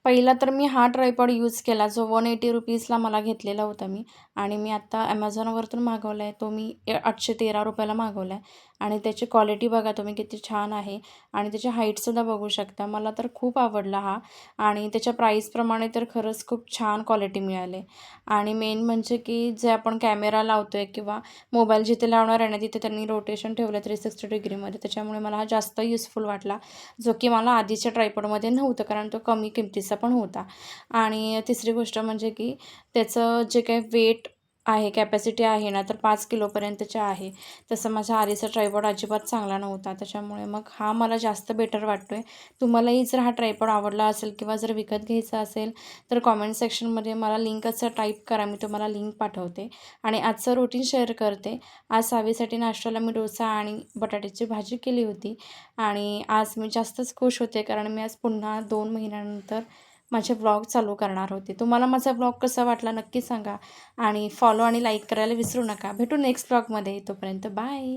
पहिला तर मी हा ट्रायपॉड यूज केला जो ₹180 मला घेतलेला होता मी आणि मी आत्ता Amazonवरतून मागवला आहे. तो मी ₹813 मागवला आहे आणि त्याची क्वालिटी बघा तुम्ही किती छान आहे आणि त्याची हाईटसुद्धा बघू शकता. मला तर खूप आवडला हा आणि त्याच्या प्राईसप्रमाणे तर खरंच खूप छान क्वालिटी मिळाली आणि मेन म्हणजे की जे आपण कॅमेरा लावतो आहे किंवा मोबाईल जिथे लावणार आहे ना, तिथे त्यांनी रोटेशन ठेवलं 360 डिग्रीमध्ये. त्याच्यामुळे मला हा जास्त युजफुल वाटला, जो की मला आधीच्या ट्रायपॉडमध्ये नव्हतं, कारण तो कमी किमतीचा पण होता. आणि तिसरी गोष्ट म्हणजे की त्याचं जे काही वेट आहे, कॅपॅसिटी आहे ना, तर 5 किलोपर्यंतचे आहे. तसं माझ्या आधीचा ट्रायपॉड अजिबात चांगला नव्हता. त्याच्यामुळे मग हा मला जास्त बेटर वाटतो आहे. तुम्हालाही जर हा ट्रायपॉड आवडला असेल किंवा जर विकत घ्यायचा असेल, तर कॉमेंट सेक्शनमध्ये मला लिंक असं टाईप करा, मी तुम्हाला लिंक पाठवते. आणि आजचं रुटीन शेअर करते. आज सावीसाठी नाश्त्याला मी डोसा आणि बटाट्याची भाजी केली होती आणि आज मी जास्तच खुश होते, कारण मी आज पुन्हा 2 महिन्यानंतर माझे व्लॉग चालू करणार होते. तुम्हाला माझा व्लॉग कसा वाटला नक्की सांगा आणि फॉलो आणि लाईक करायला विसरू नका. भेटू नेक्स्ट व्लॉगमध्ये. तोपर्यंत बाय.